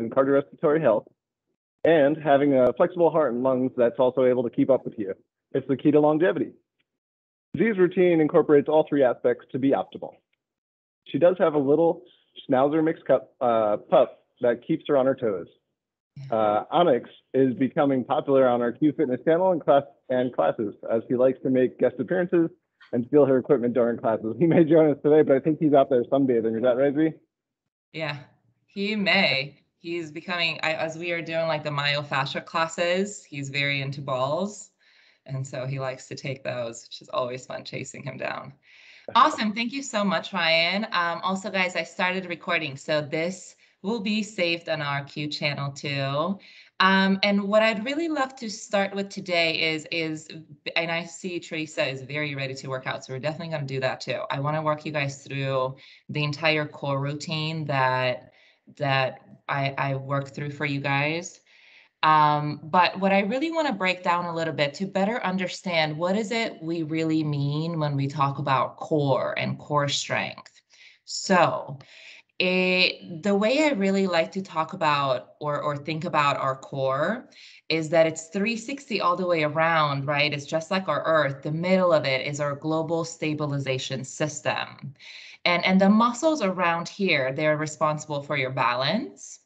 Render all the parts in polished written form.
and cardiorespiratory health, and having a flexible heart and lungs that's also able to keep up with you. It's the key to longevity. Z's routine incorporates all three aspects to be optimal. She does have a little schnauzer mixed pup that keeps her on her toes. Onyx is becoming popular on our Q Fitness channel and classes, as he likes to make guest appearances and steal her equipment during classes. He may join us today, but I think he's out there sunbathing. Is that right, Z? Yeah, he may. He's becoming, as we are doing like the myofascia classes, he's very into balls. And so he likes to take those, which is always fun chasing him down. Awesome. Thank you so much, Ryan. Also, guys, I started recording, so this will be saved on our Q channel too. And what I'd really love to start with today is, and I see Teresa is very ready to work out, so we're definitely going to do that too. I want to work you guys through the entire core routine that I worked through for you guys. But what I really want to break down a little bit to better understand what is it we really mean when we talk about core and core strength. So the way I really like to talk about or think about our core is that it's 360 all the way around, right? It's just like our Earth. The middle of it is our global stabilization system. And the muscles around here, they're responsible for your balance.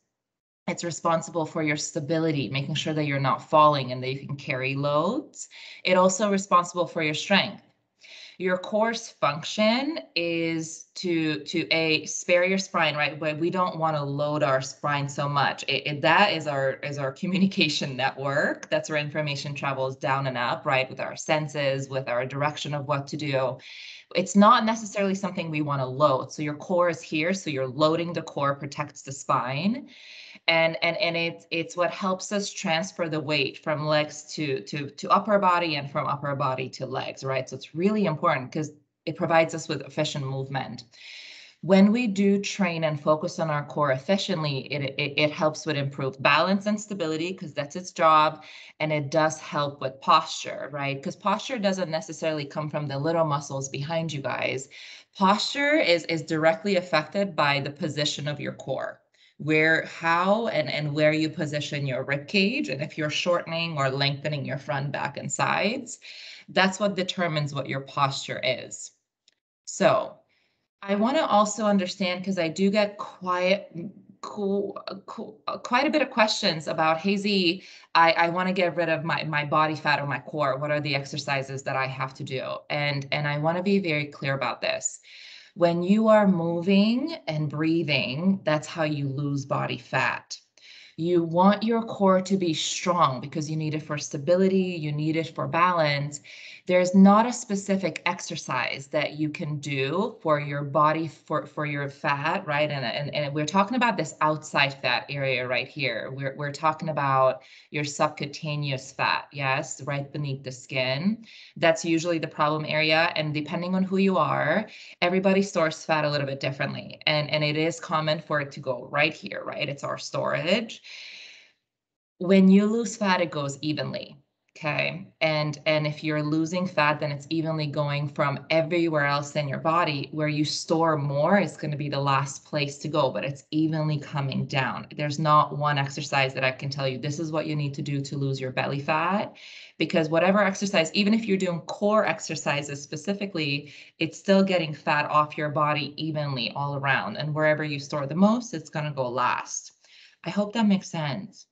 It's responsible for your stability, making sure that you're not falling and that you can carry loads. It's also responsible for your strength. Your core's function is to spare your spine, right? But we don't want to load our spine so much. That is our communication network. That's where information travels down and up, right? With our senses, with our direction of what to do. It's not necessarily something we want to load. So your core is here. So you're loading the core, protects the spine. And it's what helps us transfer the weight from legs to upper body and from upper body to legs, right? So it's really important because it provides us with efficient movement. When we do train and focus on our core efficiently, it helps with improved balance and stability because that's its job. And it does help with posture, right? Because posture doesn't necessarily come from the little muscles behind you guys. Posture is directly affected by the position of your core. How and where you position your rib cage, and if you're shortening or lengthening your front, back, and sides, that's what determines what your posture is. So I want to also understand, because I do get quite a bit of questions about, hey Z, I want to get rid of my body fat or my core. What are the exercises that I have to do? And I want to be very clear about this. When you are moving and breathing, that's how you lose body fat. You want your core to be strong because you need it for stability, you need it for balance. There's not a specific exercise that you can do for your body, for your fat, right? And we're talking about this outside fat area right here. We're talking about your subcutaneous fat, yes, right beneath the skin. That's usually the problem area. And depending on who you are, everybody stores fat a little bit differently. And it is common for it to go right here, right? It's our storage. When you lose fat, it goes evenly. Okay. And if you're losing fat, then it's evenly going from everywhere else in your body. Where you store more is going to be the last place to go, but it's evenly coming down. There's not one exercise that I can tell you, this is what you need to do to lose your belly fat, because whatever exercise, even if you're doing core exercises specifically, it's still getting fat off your body evenly all around. And wherever you store the most, it's going to go last. I hope that makes sense.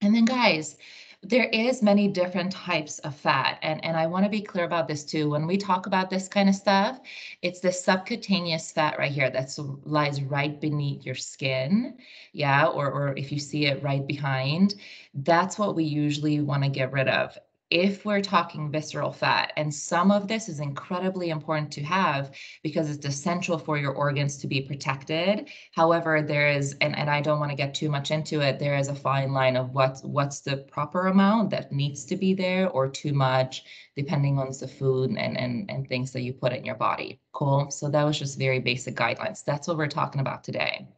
And then guys, there is many different types of fat. And I want to be clear about this too. When we talk about this kind of stuff, it's the subcutaneous fat right here that lies right beneath your skin. Yeah, or if you see it right behind, that's what we usually want to get rid of. If we're talking visceral fat, and some of this is incredibly important to have because it's essential for your organs to be protected. However, there is, and I don't want to get too much into it, there is a fine line of what's the proper amount that needs to be there, or too much, depending on the food and things that you put in your body. Cool. So that was just very basic guidelines. That's what we're talking about today.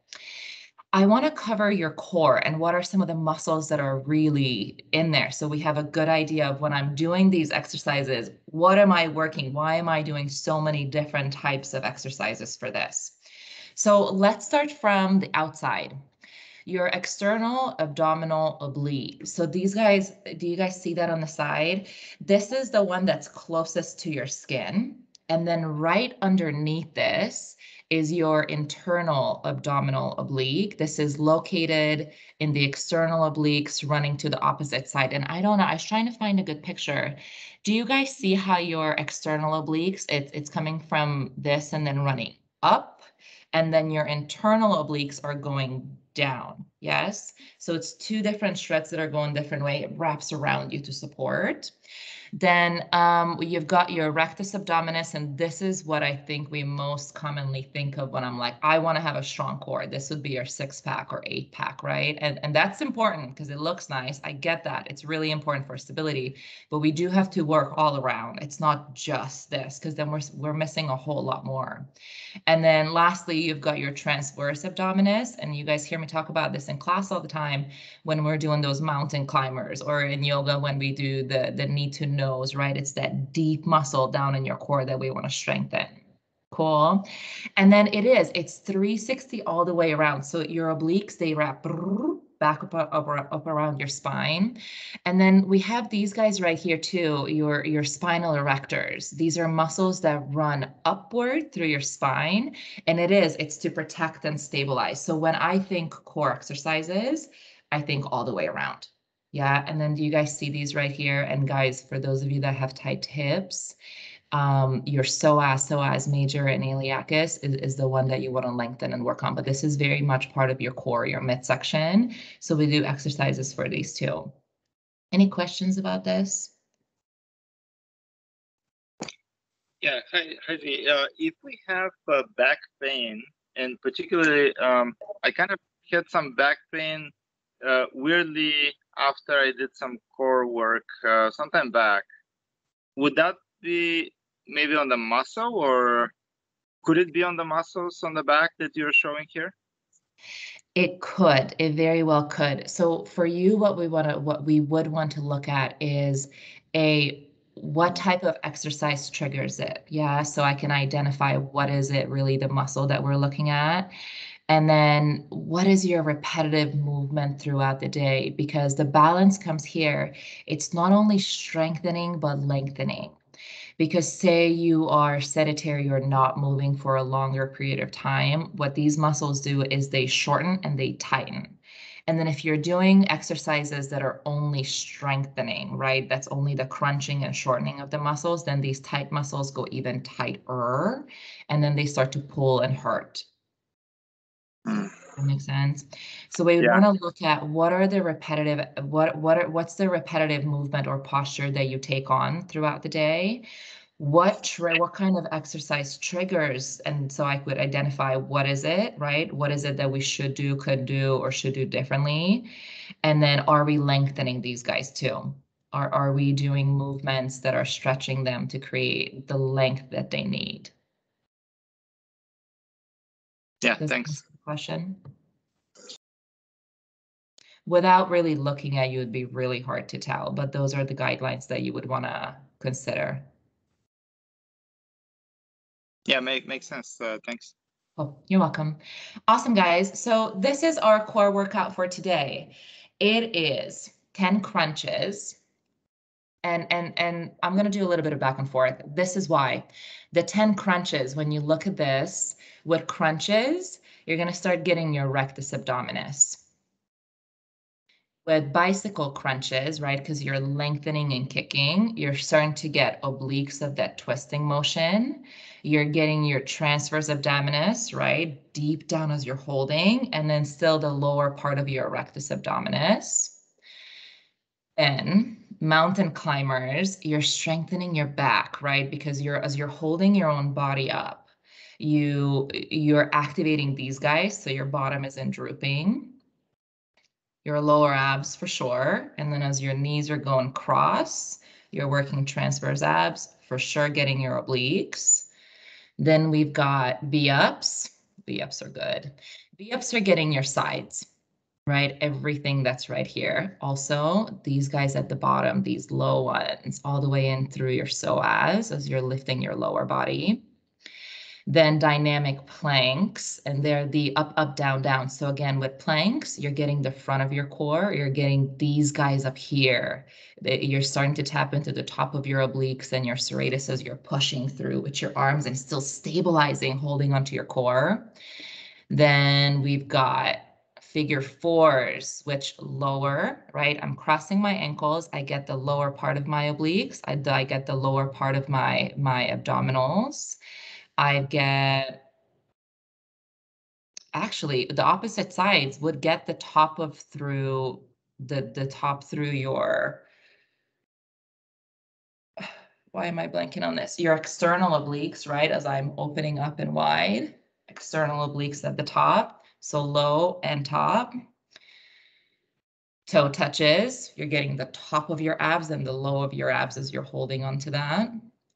I want to cover your core and what are some of the muscles that are really in there. So we have a good idea of when I'm doing these exercises, what am I working? Why am I doing so many different types of exercises for this? So let's start from the outside. your external abdominal oblique. So these guys, do you guys see that on the side? This is the one that's closest to your skin. And then right underneath this is your internal abdominal oblique. This is located in the external obliques running to the opposite side. And I don't know, I was trying to find a good picture. Do you guys see how your external obliques, it's coming from this and then running up, and then your internal obliques are going down, yes? So it's two different shreds that are going different way. It wraps around you to support. Then you've got your rectus abdominis, and this is what I think we most commonly think of when I'm like, I want to have a strong core. This would be your 6-pack or 8-pack, right? And that's important because it looks nice. I get that. It's really important for stability, but we do have to work all around. It's not just this, because then we're missing a whole lot more. And then lastly, you've got your transverse abdominis, and you guys hear me talk about this in class all the time when we're doing those mountain climbers, or in yoga when we do the knee to nose, right? It's that deep muscle down in your core that we want to strengthen. Cool. And then it's 360 all the way around. So your obliques, they wrap back up around your spine. And then we have these guys right here too, your spinal erectors. These are muscles that run upward through your spine. And it's to protect and stabilize. So when I think core exercises, I think all the way around. Yeah. And then do you guys see these right here? And guys, for those of you that have tight hips, your psoas major and iliacus is the one that you want to lengthen and work on. But this is very much part of your core, your midsection. So we do exercises for these too. Any questions about this? Yeah, hi, if we have back pain, and particularly, I kind of had some back pain weirdly after I did some core work sometime back. Would that be maybe on the muscle, or could it be on the muscles on the back that you're showing here? It could, it very well could. So for you, what we would want to look at is what type of exercise triggers it. Yeah, so I can identify what is it really the muscle that we're looking at. And then what is your repetitive movement throughout the day? Because the balance comes here. It's not only strengthening, but lengthening. Because say you are sedentary or not moving for a longer period of time, what these muscles do is they shorten and they tighten. And then if you're doing exercises that are only strengthening, right, that's only the crunching and shortening of the muscles, then these tight muscles go even tighter, and then they start to pull and hurt. That makes sense. So we want to look at what are the repetitive, what's the repetitive movement or posture that you take on throughout the day? What kind of exercise triggers? And so I could identify what is it, right? What is it that we should do, could do, or should do differently? And then are we lengthening these guys too? Are we doing movements that are stretching them to create the length that they need? Yeah, thanks. Question. Without really looking at you, it'd be really hard to tell, but those are the guidelines that you would want to consider. Yeah, makes sense. Thanks. Oh, you're welcome. Awesome, guys. So this is our core workout for today. It is 10 crunches. And I'm going to do a little bit of back and forth. This is why. The 10 crunches, when you look at this with crunches, you're going to start getting your rectus abdominis. With bicycle crunches, right, because you're lengthening and kicking, you're starting to get obliques of that twisting motion. You're getting your transverse abdominis, right, deep down as you're holding, and then still the lower part of your rectus abdominis. Then mountain climbers, you're strengthening your back, right, because as you're holding your own body up, you're activating these guys, so your bottom isn't drooping. Your lower abs for sure. And then as your knees are going cross, you're working transverse abs, for sure getting your obliques. Then we've got V-ups. V-ups are good. V-ups are getting your sides, right? Everything that's right here. Also, these guys at the bottom, these low ones, all the way in through your psoas as you're lifting your lower body. Then dynamic planks, and they're the up, up, down, down. So again, with planks, you're getting the front of your core, you're getting these guys up here. You're starting to tap into the top of your obliques and your serratus as you're pushing through with your arms and still stabilizing, holding onto your core. Then we've got figure fours, which lower, right? I'm crossing my ankles. I get the lower part of my obliques. I get the lower part of my abdominals. I get, actually, the opposite sides would get the top of through the top through your, why am I blanking on this? Your external obliques, right? As I'm opening up and wide, external obliques at the top. So low and top. Toe touches, you're getting the top of your abs and the low of your abs as you're holding onto that.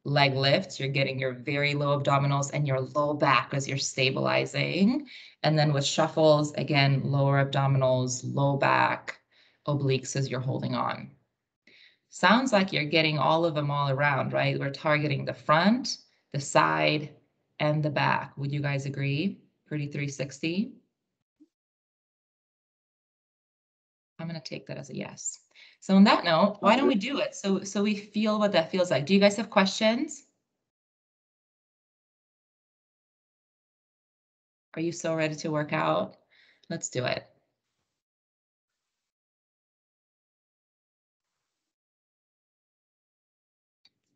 Leg lifts, you're getting your very low abdominals and your low back as you're stabilizing. And then with shuffles, again, lower abdominals, low back, obliques as you're holding on. Sounds like you're getting all of them all around, right? We're targeting the front, the side, and the back. Would you guys agree? Pretty 360. I'm going to take that as a yes. So on that note, why don't we do it? So we feel what that feels like. Do you guys have questions? Are you so ready to work out? Let's do it.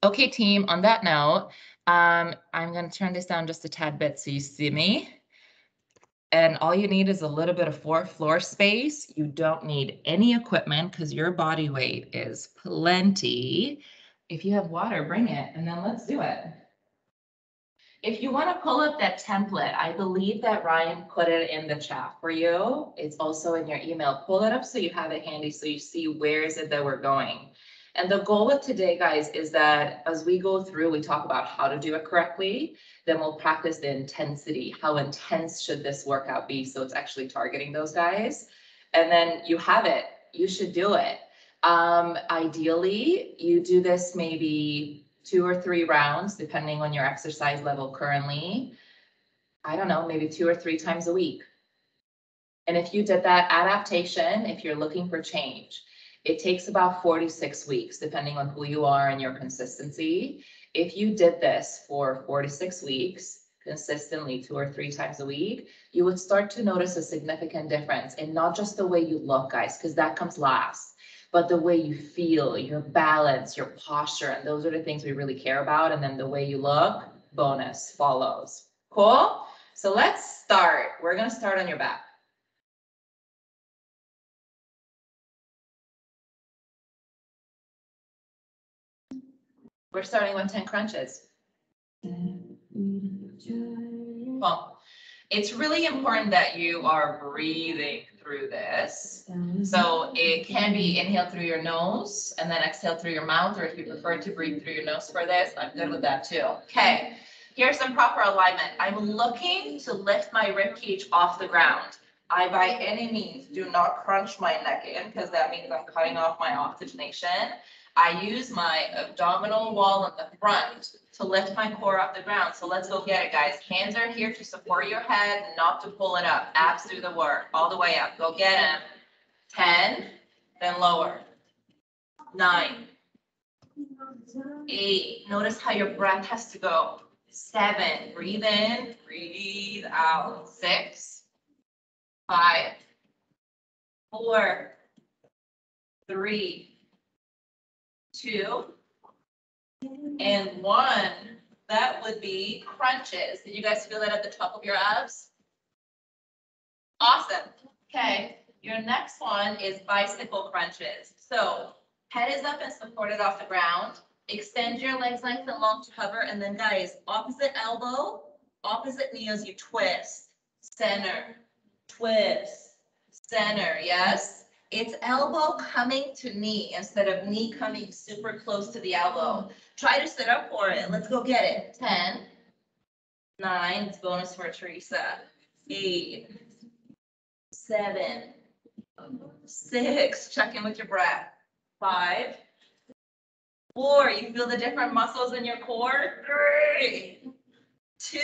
Okay, team, on that note, I'm going to turn this down just a tad bit so you see me. And all you need is a little bit of floor space. You don't need any equipment because your body weight is plenty. If you have water, bring it, and then let's do it. If you want to pull up that template, I believe that Ryan put it in the chat for you. It's also in your email. Pull it up so you have it handy so you see where is it that we're going. And the goal with today, guys, is that as we go through, we talk about how to do it correctly. Then we'll practice the intensity. How intense should this workout be? So it's actually targeting those guys. And then you have it. You should do it. Ideally, you do this maybe 2 or 3 rounds, depending on your exercise level currently. I don't know, maybe 2 or 3 times a week. And if you did that adaptation, if you're looking for change, it takes about 4 to 6 weeks, depending on who you are and your consistency. If you did this for 4 to 6 weeks, consistently 2 or 3 times a week, you would start to notice a significant difference in not just the way you look, guys, because that comes last, but the way you feel, your balance, your posture, and those are the things we really care about. And then the way you look, bonus, follows. Cool? So let's start. We're going to start on your back. We're starting with 10 crunches. Well, it's really important that you are breathing through this. So it can be inhale through your nose and then exhale through your mouth, or if you prefer to breathe through your nose for this, I'm good with that too. Okay, here's some proper alignment. I'm looking to lift my rib cage off the ground. I, by any means, do not crunch my neck in because that means I'm cutting off my oxygenation. I use my abdominal wall in the front to lift my core off the ground. So let's go get it, guys. Hands are here to support your head, not to pull it up. Abs do the work, all the way up. Go get them. 10, then lower. 9, 8. Notice how your breath has to go. 7, breathe in, breathe out. 6, 5, 4, 3, 2, and 1. That would be crunches. Did you guys feel that at the top of your abs? Awesome. Okay, your next one is bicycle crunches. So head is up and supported off the ground. Extend your legs nice and long to hover. And then, guys, opposite elbow, opposite knee as you twist. Center, twist, center. Yes? It's elbow coming to knee instead of knee coming super close to the elbow. Try to sit up for it. Let's go get it. 10, 9, it's bonus for Teresa. 8, 7, 6, check in with your breath. 5, 4, you feel the different muscles in your core? 3, 2,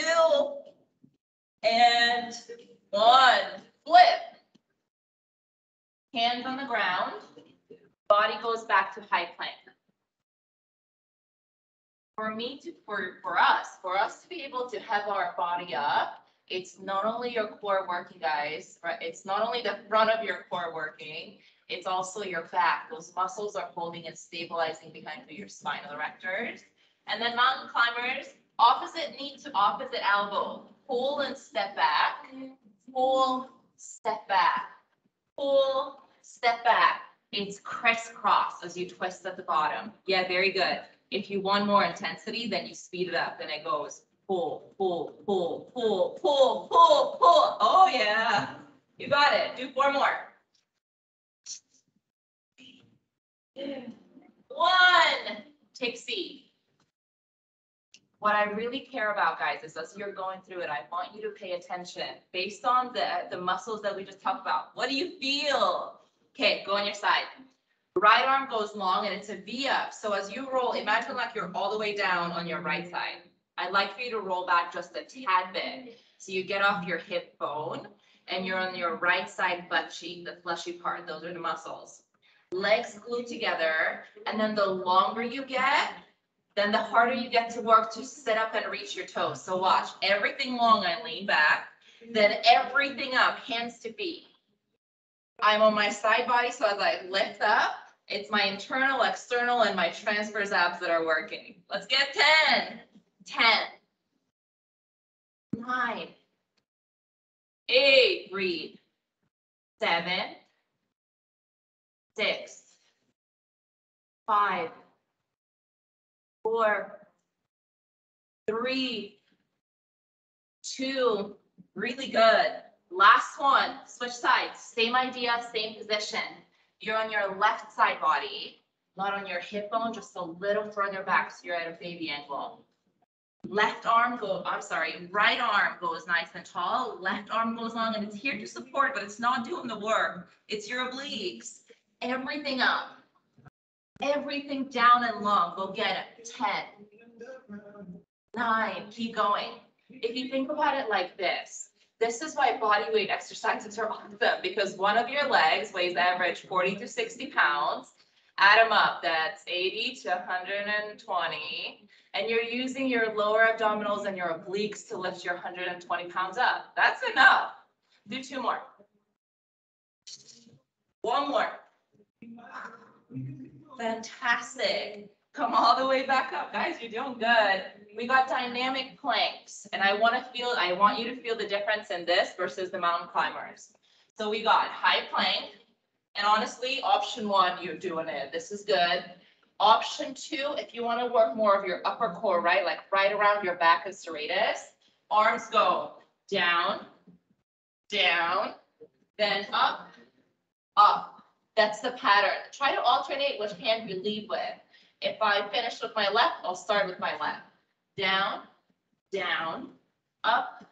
and 1. Flip. Hands on the ground. Body goes back to high plank. For us to be able to have our body up, it's not only your core working, guys, right? It's not only the front of your core working, it's also your back. Those muscles are holding and stabilizing behind your spinal erectors. And then mountain climbers, opposite knee to opposite elbow. Pull and step back. Pull, step back. Pull, step back. It's crisscross as you twist at the bottom. Yeah, very good. If you want more intensity, then you speed it up. Then it goes pull, pull, pull, pull, pull, pull, pull. Oh, yeah. You got it. Do 4 more. 1. Take C. What I really care about, guys, is as you're going through it, I want you to pay attention based on the muscles that we just talked about. What do you feel? Okay, go on your side. Right arm goes long and it's a V up. So as you roll, imagine like you're all the way down on your right side. I'd like for you to roll back just a tad bit. So you get off your hip bone and you're on your right side butt cheek, the fleshy part. Those are the muscles. Legs glued together. And then the longer you get, then the harder you get to work to sit up and reach your toes. So watch, everything long, I lean back, then everything up, hands to feet. I'm on my side body, so as I lift up, it's my internal, external, and my transverse abs that are working. Let's get 10. 10. 9. 8, breathe. 7. 6. 5. 4, 3, 2, really good. Last one, switch sides, same idea, same position. You're on your left side body, not on your hip bone, just a little further back so you're at a baby angle. Right arm goes nice and tall, left arm goes long and it's here to support, but it's not doing the work. It's your obliques. Everything up. Everything down and long. Go get it. 10. 9. Keep going. If you think about it like this is why body weight exercises are awesome, because one of your legs weighs average 40 to 60 pounds. Add them up. That's 80 to 120. And you're using your lower abdominals and your obliques to lift your 120 pounds up. That's enough. Do 2 more. 1 more. Fantastic. Come all the way back up, guys. You're doing good. We got dynamic planks, and I want you to feel the difference in this versus the mountain climbers. So we got high plank, and honestly, option 1, you're doing it. This is good. Option 2, if you want to work more of your upper core, right, like right around your back and serratus, arms go down, down, then up, up. That's the pattern. Try to alternate which hand you lead with. If I finish with my left, I'll start with my left. Down, down, up,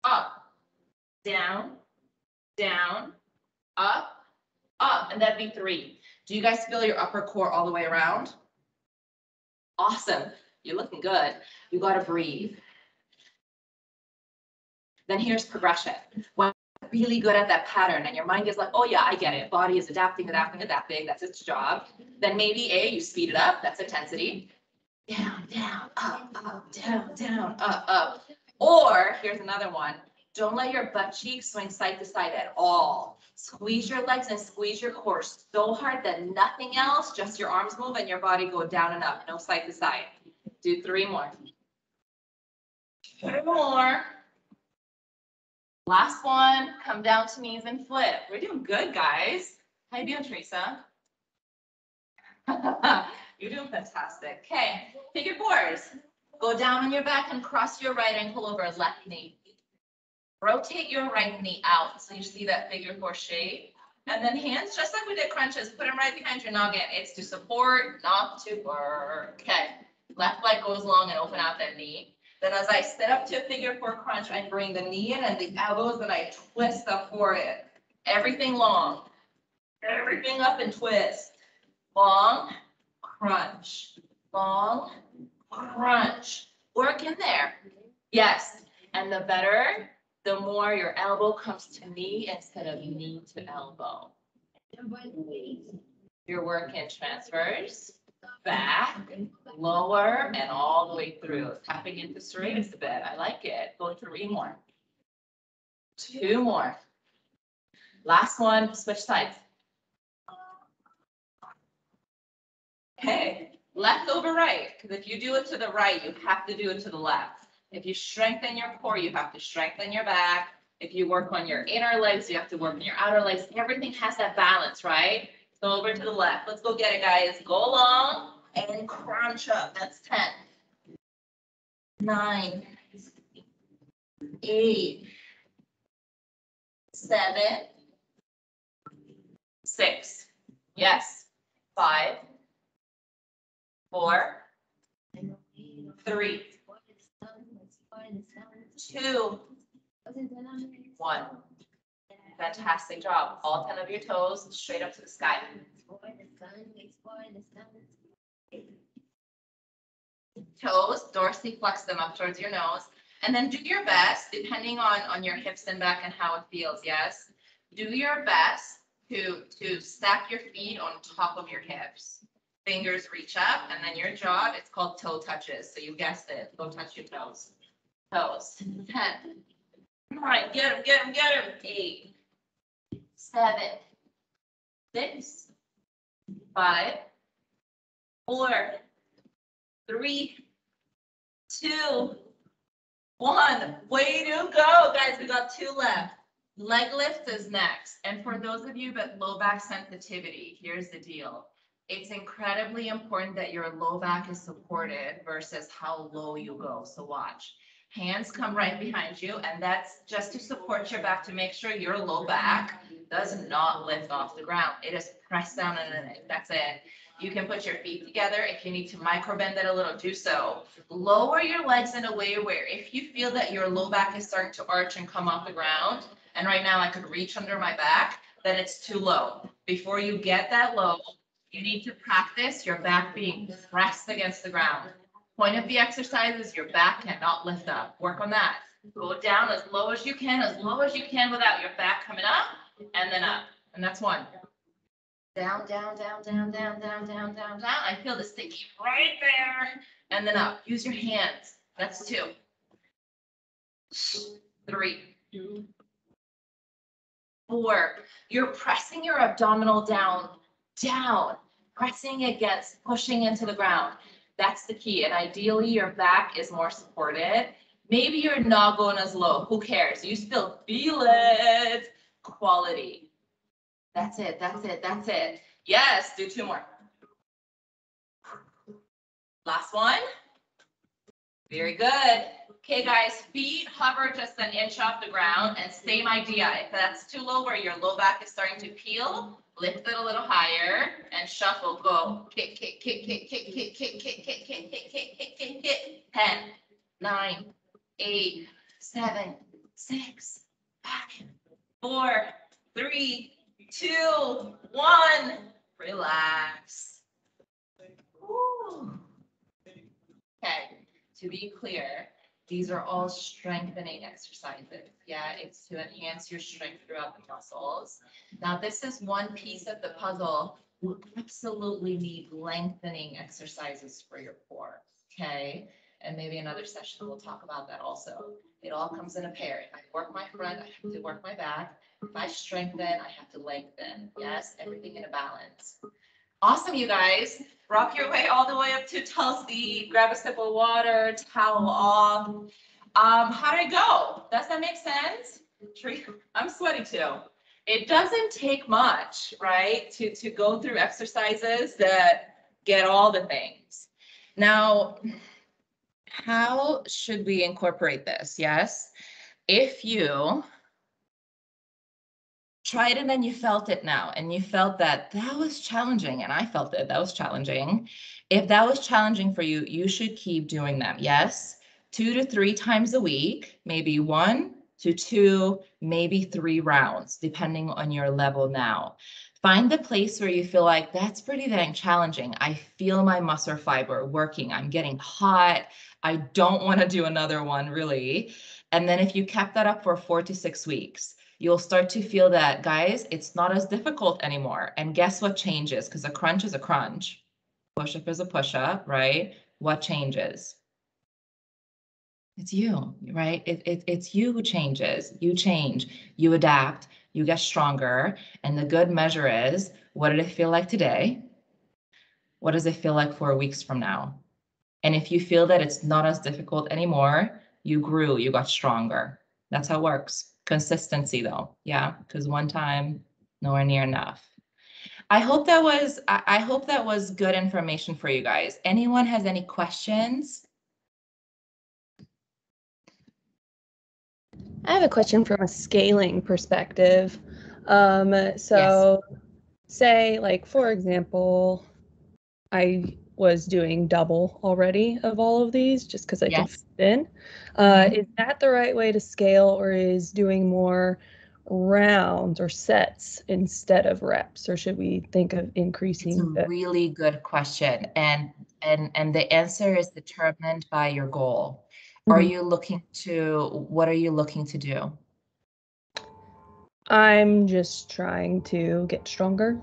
up, down, down, up, up, and that'd be 3. Do you guys feel your upper core all the way around? Awesome. You're looking good. You got to breathe. Then here's progression. When really good at that pattern and your mind is like, oh yeah, I get it. Body is adapting. That's its job. Then maybe you speed it up. That's intensity. Down, down, up, down, down, up. Or here's another one. Don't let your butt cheeks swing side to side at all. Squeeze your legs and squeeze your core so hard that nothing else, just your arms move and your body go down and up. No side to side. Do 3 more. 3 more. Last one, come down to knees and flip. We're doing good, guys. How you doing, Teresa? You're doing fantastic. Okay, figure 4s. Go down on your back and cross your right ankle over left knee. Rotate your right knee out so you see that figure 4 shape. And then hands, just like we did crunches, put them right behind your noggin. It's to support, not to work. Okay, left leg goes long and open out that knee. Then as I sit up to a figure 4 crunch, I bring the knee in and the elbows and I twist up for it. Everything long. Everything up and twist. Long, crunch. Long, crunch. Work in there. Yes, and the better, the more your elbow comes to knee instead of knee to elbow. You're working transfers, back, lower, and all the way through. Tapping into serratus a bit. I like it. Go 3 more. 2 more. Last one, switch sides. Okay, left over right, because if you do it to the right, you have to do it to the left. If you strengthen your core, you have to strengthen your back. If you work on your inner legs, you have to work on your outer legs. Everything has that balance, right? So over to the left. Let's go get it, guys. Go long and crunch up. That's 10, 9, 8, 7, 6. Yes. 5, 4, 3, 2, 1. Fantastic job. All 10 of your toes straight up to the sky. Toes, dorsally flex them up towards your nose. And then do your best, depending on your hips and back and how it feels, yes? Do your best to stack your feet on top of your hips. Fingers reach up, and then your jaw, it's called toe touches. So you guessed it. Go touch your toes. Toes. 10. 9. Get him, get him, get him. 8, 7, 6, 5, 4, 3, 2, 1. Way to go, guys. We got 2 left. Leg lift is next. And for those of you with low back sensitivity, here's the deal. It's incredibly important that your low back is supported versus how low you go. So watch. Hands come right behind you, and that's just to support your back to make sure your low back does not lift off the ground. It is pressed down underneath. That's it. You can put your feet together. If you need to micro bend it a little, do so. Lower your legs in a way where if you feel that your low back is starting to arch and come off the ground, and right now I could reach under my back, then it's too low. Before you get that low, you need to practice your back being pressed against the ground. Point of the exercise is your back cannot lift up. Work on that. Go down as low as you can without your back coming up, and then up. And that's 1. Down, down, down, down, down, down, down, down, down. I feel the sticky right there. And then up. Use your hands. That's 2. 3. 4. You're pressing your abdominal down, pressing against, pushing into the ground. That's the key. And ideally, your back is more supported. Maybe you're not going as low. Who cares? You still feel it. Quality. That's it. That's it. That's it. Yes. Do 2 more. Last one. Very good. Okay, guys, feet hover just an inch off the ground, and same idea. If that's too low where your low back is starting to peel, lift it a little higher and shuffle. Go. Kick, kick, kick, kick, kick, kick, kick, kick, kick, kick, kick, kick, kick, kick, kick. 10, 9, 8, 7, 6, 5, 4, 3, 2, 1. Relax. Woo. Okay, to be clear, these are all strengthening exercises. Yeah, it's to enhance your strength throughout the muscles. Now, this is one piece of the puzzle. You absolutely need lengthening exercises for your core, okay? And maybe another session we'll talk about that also. It all comes in a pair. If I work my front, I have to work my back. If I strengthen, I have to lengthen. Yes, everything in a balance. Awesome, you guys. Rock your way all the way up to Tulsi. Grab a sip of water, towel off. How did it go? Does that make sense? I'm sweaty too. It doesn't take much, right, to go through exercises that get all the things. Now, how should we incorporate this? Yes, if you tried it and you felt it now, and you felt that was challenging, and I felt that was challenging. If that was challenging for you, you should keep doing them. Yes, 2 to 3 times a week, maybe 1 to 2, maybe 3 rounds, depending on your level now. Find the place where you feel like that's pretty dang challenging. I feel my muscle fiber working. I'm getting hot. I don't want to do another one really. And then if you kept that up for 4 to 6 weeks, you'll start to feel that, guys, it's not as difficult anymore. And guess what changes? Because a crunch is a crunch. Push-up is a push-up, right? What changes? It's you, right? It's you who changes. You change, you adapt, you get stronger. And the good measure is, what did it feel like today? What does it feel like 4 weeks from now? And if you feel that it's not as difficult anymore, you grew, you got stronger. That's how it works. Consistency though, yeah, because one time, nowhere near enough. I hope that was good information for you guys. Anyone has any questions? I have a question from a scaling perspective. Say, like, for example, I was doing double already of all of these just because I could fit in. Is that the right way to scale, or is doing more rounds or sets instead of reps, or should we think of increasing? It's a really good question, and the answer is determined by your goal. Are you looking to, what are you looking to do? I'm just trying to get stronger.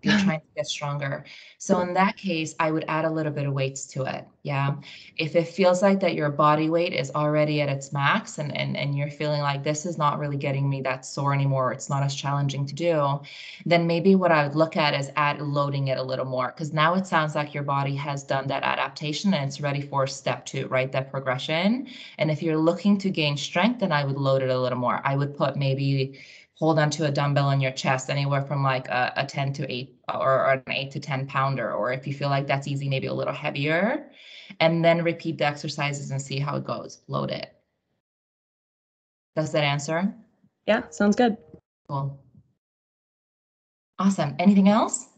You're trying to get stronger. So in that case, I would add a little bit of weights to it. Yeah. If it feels like that your body weight is already at its max and you're feeling like this is not really getting me that sore anymore, it's not as challenging to do, then maybe what I would look at is loading it a little more, because now it sounds like your body has done that adaptation and it's ready for step 2, right? That progression. And if you're looking to gain strength, then I would load it a little more. I would put maybe hold onto a dumbbell on your chest, anywhere from like a 10 to 8 or an 8 to 10 pounder, or if you feel like that's easy, maybe a little heavier, and then repeat the exercises and see how it goes. Load it. Does that answer? Yeah, sounds good. Cool. Awesome. Anything else?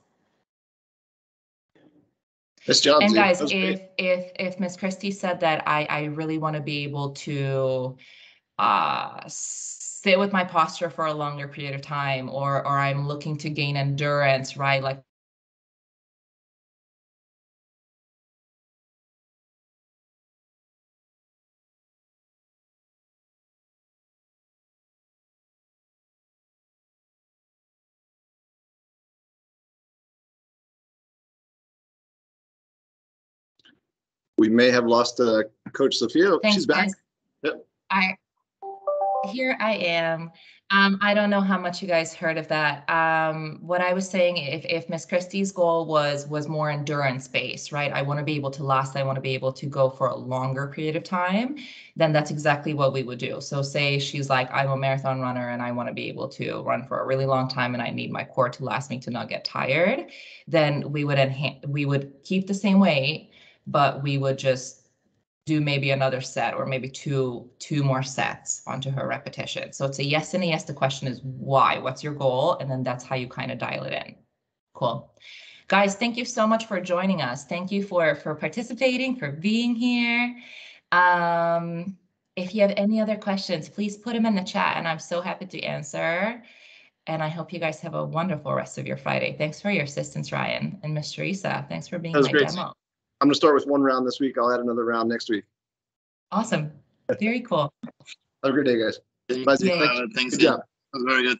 Nice job, and Z. guys, if Miss Christie said that I really want to be able to sit with my posture for a longer period of time, or I'm looking to gain endurance, right? Like we may have lost Coach Zsofia. Thanks, She's back. guys. Yep. Here I am. I don't know how much you guys heard of that. What I was saying, if Miss Christie's goal was more endurance based, right? I want to be able to last. I want to be able to go for a longer period of time. Then that's exactly what we would do. So say she's like, I'm a marathon runner and I want to be able to run for a really long time and I need my core to last me to not get tired. Then we would keep the same weight, but we would just do maybe another set, or maybe two more sets onto her repetition. So it's a yes and a yes. The question is why? What's your goal? And then that's how you kind of dial it in. Cool. Guys, thank you so much for joining us. Thank you for participating, for being here. If you have any other questions, please put them in the chat and I'm so happy to answer. And I hope you guys have a wonderful rest of your Friday. Thanks for your assistance, Ryan, and Ms. Teresa. Thanks for being my demo. I'm going to start with 1 round this week. I'll add another round next week. Awesome. Very cool. Have a great day, guys. Bye, Z. Thanks. Good job. That was very good.